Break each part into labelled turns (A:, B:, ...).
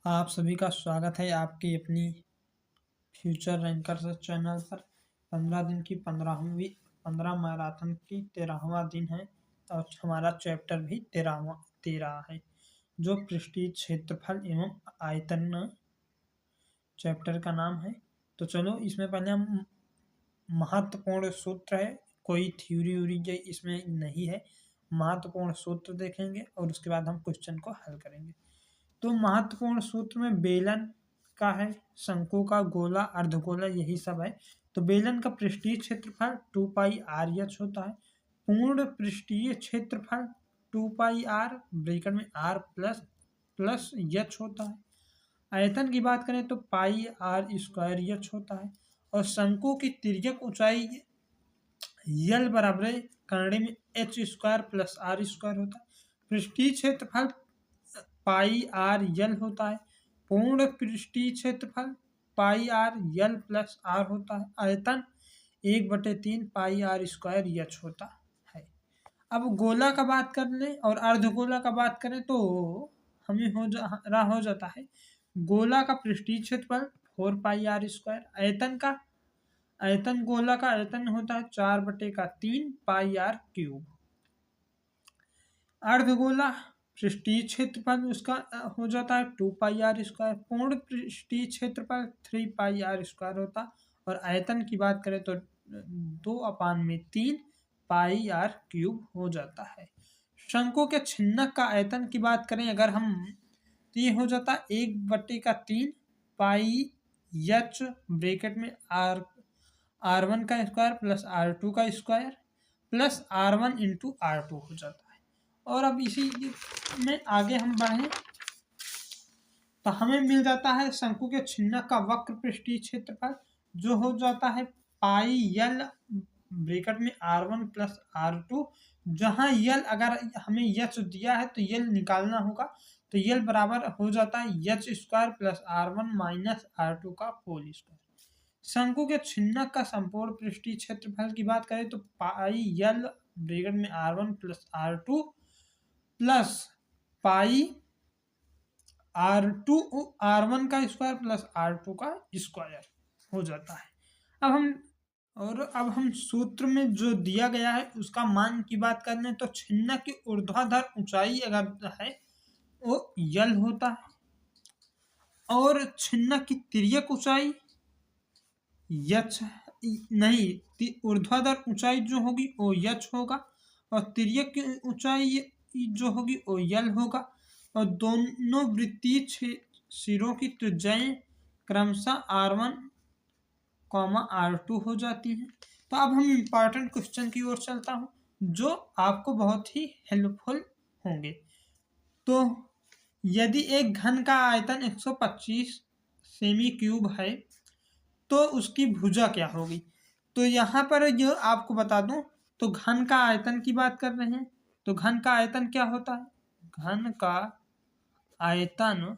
A: आप सभी का स्वागत है आपकी अपनी फ्यूचर रैंकर्स चैनल पर। 15 दिन की 15 मैराथन की 13वां दिन है और हमारा चैप्टर भी 13 है, जो पृष्ठीय क्षेत्रफल एवं आयतन चैप्टर का नाम है। तो चलो इसमें पहले हम महत्वपूर्ण सूत्र है, कोई थ्योरी व्यूरी इसमें नहीं है, महत्वपूर्ण सूत्र देखेंगे और उसके बाद हम क्वेश्चन को हल करेंगे। तो महत्वपूर्ण सूत्र में बेलन का है, शंकु का, गोला, अर्धगोला, यही सब है। तो बेलन का पृष्ठीय क्षेत्रफल 2 पाई आर एच होता है। पूर्ण पृष्ठीय क्षेत्रफल 2 पाई आर ब्रैकेट में आर प्लस प्लस एच होता है। आयतन की बात करें तो पाई आर स्क्वायर एच होता है। और शंकु की तिर्यक ऊंचाई यल बराबर है कन्नड़ी में H square plus R square होता है। पृष्ठीय क्षेत्रफल पाई आर यल होता है। पूर्ण पृष्ठीय क्षेत्रफल पाई आर यल प्लस आर होता है। आयतन 1/3 पाई आर स्क्वायर एच होता है। अब गोला का बात कर लें और अर्धगोला का बात करें तो हमें हो जाता है गोला का पृष्ठीय क्षेत्रफल 4 पाई आर स्क्वायर। आयतन गोला का आयतन होता है 4/3 पाई आर क्यूब। अर्धगोला पृष्ठीय क्षेत्रफल उसका हो जाता है 2 पाई आर स्क्वायर। पूर्ण पृष्ठीय क्षेत्रफल 3 पाई आर स्क्वायर होता। और आयतन की बात करें तो 2/3 पाई आर क्यूब हो जाता है। शंकु के छिन्नक का आयतन की बात करें अगर हम तो ये हो जाता है 1/3 पाई एच ब्रैकेट में R1 का स्क्वायर प्लस R2 का square plus R1 into R2 हो जाता है। और अब इसी में आगे हम बढ़ें तो हमें मिल जाता है शंकु के छिन्नक का वक्र पृष्ठीय क्षेत्रफल, जो हो जाता है पाई यल ब्रैकेट में R1 प्लस R2, जहां यल अगर हमें एच दिया है तो यल निकालना होगा, तो यल बराबर हो जाता है H square plus R1 minus R2 का होल स्क्वायर। शंकु के छिन्नक का संपूर्ण पृष्ठीय क्षेत्रफल की बात करें तो पाई यल ब्रैकेट में R1 plus R2 plus pi R1 का स्क्वायर प्लस R2 का स्क्वायर हो जाता है। अब हम सूत्र में जो दिया गया है उसका मान की बात कर लें तो छिन्नक की ऊर्ध्वाधर ऊंचाई अगर है वो यल होता है और छिन्नक की तिर्यक ऊंचाई यच नहीं, ऊर्ध्वाधर ऊंचाई जो होगी वो यच होगा और तिर्यक की ऊंचाई जो होगी वो यल होगा। और दोनों वृत्तीय सिरों की त्रिज्याएं क्रमशः R1, R2 हो जाती हैं। तो अब हम इम्पॉर्टेंट क्वेश्चन की ओर चलता हूँ जो आपको बहुत ही हेल्पफुल होंगे। तो यदि एक घन का आयतन 125 सेमी क्यूब है तो उसकी भुजा क्या होगी। तो यहाँ पर जो आपको बता दूं तो घन का आयतन की बात कर रहे हैं, तो घन का आयतन क्या होता है, घन का आयतन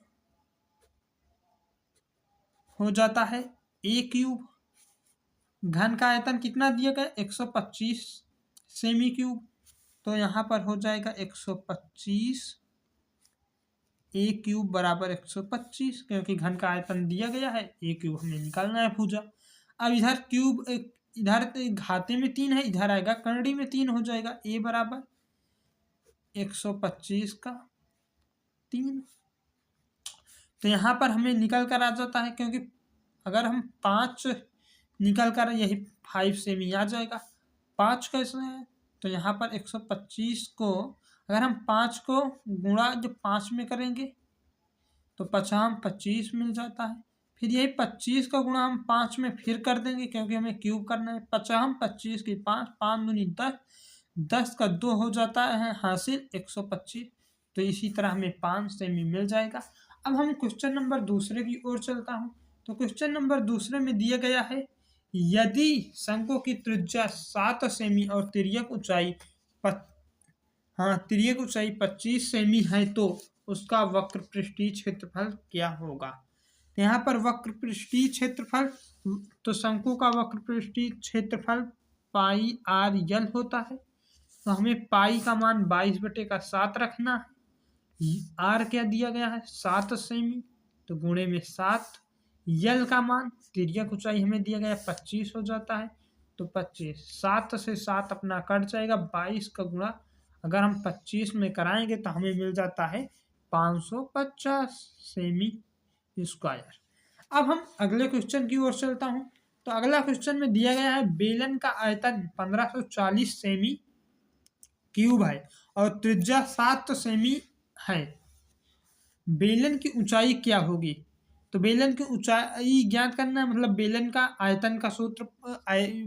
A: हो जाता है ए क्यूब। घन का आयतन कितना दिया गया 125 सेमी क्यूब, तो यहाँ पर हो जाएगा 125 ए क्यूब बराबर 125, क्योंकि घन का आयतन दिया गया है, ए क्यूब हमें निकालना है भुजा। अब इधर क्यूब इधर घाते में 3 है, इधर आएगा कन्नड़ी में 3 हो जाएगा, ए बराबर 125 का 3। तो यहाँ पर हमें निकल कर आ जाता है, क्योंकि अगर हम 5 निकल कर यही 5 सेमी आ जाएगा। 5 कैसे है तो यहाँ पर 125 को अगर हम 5 को गुणा जो 5 में करेंगे तो 25 मिल जाता है। फिर यही 25 का गुणा हम 5 में फिर कर देंगे, क्योंकि हमें क्यूब करना है। 25 की 5, 5 दूनी 10, 10 का 2 हो जाता है हासिल 125। तो इसी तरह हमें 5 सेमी मिल जाएगा। अब हम क्वेश्चन नंबर दूसरे की ओर चलता हूँ। तो क्वेश्चन नंबर दूसरे में दिया गया है यदि शंकु की त्रिज्या 7 सेमी और तिर्यक ऊंचाई 25 सेमी है तो उसका वक्र पृष्ठीय क्षेत्रफल क्या होगा। तो यहाँ पर वक्र पृष्ठीय क्षेत्रफल, तो शंकु का वक्र पृष्ठीय क्षेत्रफल पाई आर यल होता है। तो हमें पाई का मान 22/7 रखना है। आर क्या दिया गया है 7 सेमी, तो गुणे में 7। यल का मान, तिर्यक ऊंचाई हमें दिया गया 25 हो जाता है, तो 25 7 से 7 अपना कट जाएगा, 22 का गुणा अगर हम 25 में कराएंगे तो हमें मिल जाता है 550 सेमी स्क्वायर। अब हम अगले क्वेश्चन की ओर चलता हूं। तो अगला क्वेश्चन में दिया गया है बेलन का आयतन 1540 सेमी क्यूब है और त्रिज्या 7 सेमी है। बेलन की ऊंचाई क्या होगी? तो बेलन की ऊंचाई ज्ञात करना है, मतलब बेलन का आयतन का सूत्र,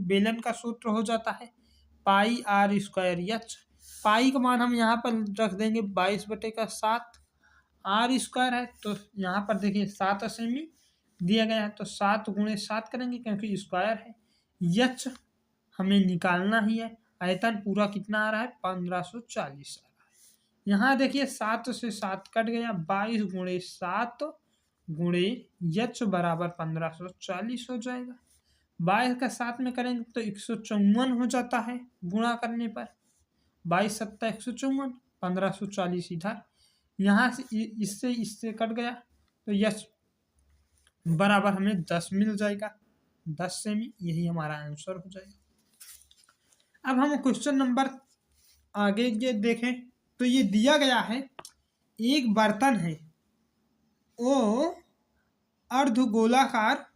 A: बेलन का सूत्र हो जाता है पाई आर स्क्वायर एच। पाई का मान हम यहाँ पर रख देंगे 22/7। आर स्क्वायर है तो यहाँ पर देखिए 7 सेमी दिया गया है, तो 7 गुणे 7 करेंगे क्योंकि स्क्वायर है। एच हमें निकालना ही है, आयतन पूरा कितना आ रहा है 1540 आ रहा है। यहाँ देखिए 7 से 7 कट गया, 22 गुणे 7 गुणे एच बराबर 1540 हो जाएगा। 22 का 7 में करेंगे तो 154 हो जाता है गुणा करने पर, 22 7 154, 1540 इधर, यहाँ से इससे कट गया तो एच बराबर हमें 10 मिल जाएगा, 10 सेमी, यही हमारा आंसर हो जाएगा। अब हम क्वेश्चन नंबर आगे ये देखें तो ये दिया गया है एक बर्तन है, वो अर्धगोलाकार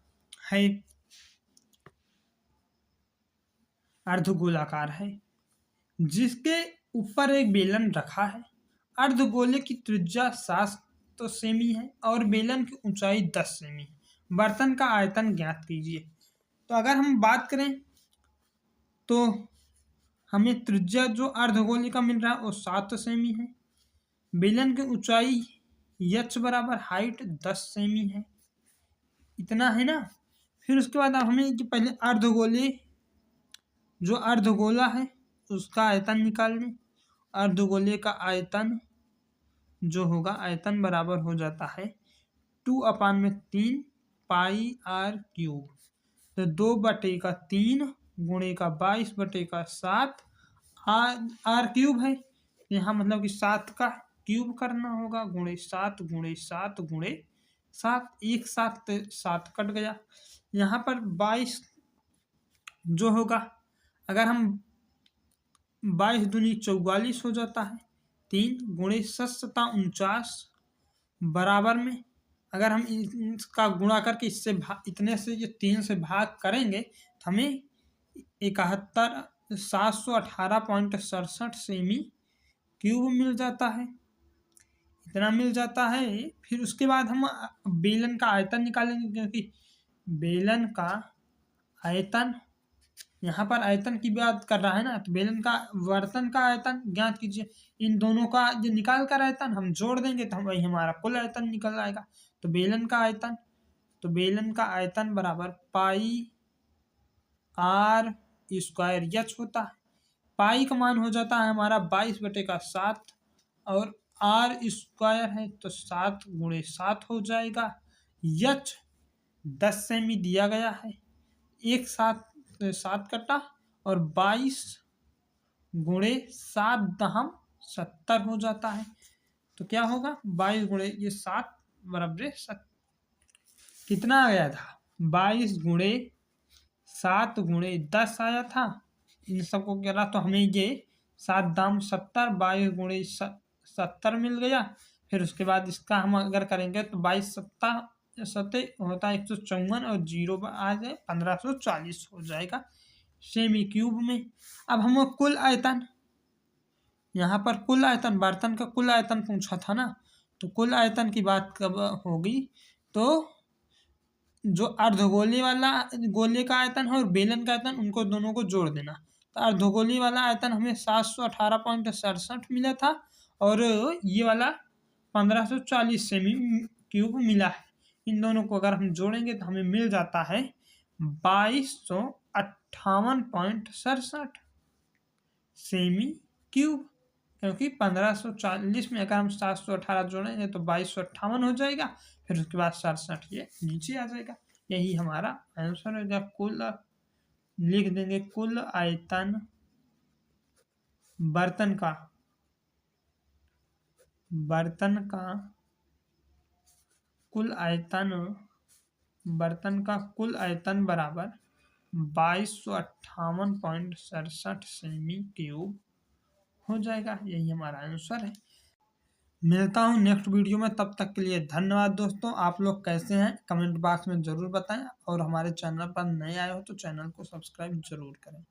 A: है, अर्धगोलाकार है जिसके ऊपर एक बेलन रखा है। अर्धगोले की त्रिज्या 7 सेमी है और बेलन की ऊंचाई 10 सेमी है। बर्तन का आयतन ज्ञात कीजिए। तो अगर हम बात करें तो हमें त्रिज्या जो अर्धगोले का मिल रहा है वो 7 सेमी है। बेलन की ऊंचाई एच बराबर हाइट 10 सेमी है, इतना है ना। फिर उसके बाद हमें जो पहले अर्धगोले, जो अर्धगोला है उसका आयतन निकाल लें। अर्धगोले का आयतन जो होगा, आयतन बराबर हो जाता है 2/3 पाई आर क्यूब, तो 2/3 गुणे का 22/7 आर क्यूब है। यहाँ मतलब कि 7 का क्यूब करना होगा, गुणे 7 गुणे 7 गुणे 7, एक साथ 7 कट गया। यहाँ पर 22 जो होगा, अगर हम 22 दूनी 44 हो जाता है, 3 गुणे 7 बराबर में अगर हम इसका गुणा करके इससे इतने से ये 3 से भाग करेंगे तो हमें 718.67 सेमी क्यूब मिल जाता है, इतना मिल जाता है। फिर उसके बाद हम बेलन का आयतन निकालेंगे, क्योंकि बेलन का आयतन, यहाँ पर आयतन की बात कर रहा है ना, तो बेलन का बर्तन का आयतन ज्ञात कीजिए। इन दोनों का जो निकाल कर आयतन हम जोड़ देंगे तो वही हमारा कुल आयतन निकल आएगा। तो बेलन का आयतन, तो बेलन का आयतन बराबर पाई आर स्क्वायर एच होता है। पाई का मान हो जाता है हमारा 22/7 और आर स्क्वायर है तो 7 गुणे 7 हो जाएगा। एच 10 सेमी दिया गया है, एक साथ 7 कटा और 22 गुणे 7 70 हो जाता है। तो क्या होगा 22 गुणे ये 7 बराबर 7, कितना आ गया था 22 गुणे 7 गुणे 10 आया था। इन सबको करा तो हमें ये 7 दाम 70, 22 गुणे 70 मिल गया। फिर उसके बाद इसका हम अगर करेंगे तो 22 7 होता है 154 और 0 आ जाए 1540 हो जाएगा सेमी क्यूब में। अब हम कुल आयतन, यहाँ पर कुल आयतन, बर्तन का कुल आयतन पूछा था ना, तो कुल आयतन की बात कब होगी, तो जो अर्धगोले वाला गोले का आयतन है और बेलन का आयतन, उनको दोनों को जोड़ देना। तो अर्धगोले वाला आयतन हमें 718.67 मिला था और ये वाला 1540 सेमी क्यूब मिला है। इन दोनों को अगर हम जोड़ेंगे तो हमें मिल जाता है 2258.67 सेमी क्यूब, क्योंकि 1540 में अगर हम 718 जोड़ेंगे तो 2258 हो जाएगा। फिर उसके बाद 67 ये नीचे आ जाएगा, यही हमारा आंसर हो जाएगा। कुल लिख देंगे कुल आयतन बर्तन का कुल आयतन बर्तन का कुल आयतन बराबर 2258.67 सेमी क्यूब हो जाएगा। यही हमारा आंसर है। मिलता हूँ नेक्स्ट वीडियो में, तब तक के लिए धन्यवाद दोस्तों। आप लोग कैसे हैं कमेंट बॉक्स में ज़रूर बताएं और हमारे चैनल पर नए आए हो तो चैनल को सब्सक्राइब ज़रूर करें।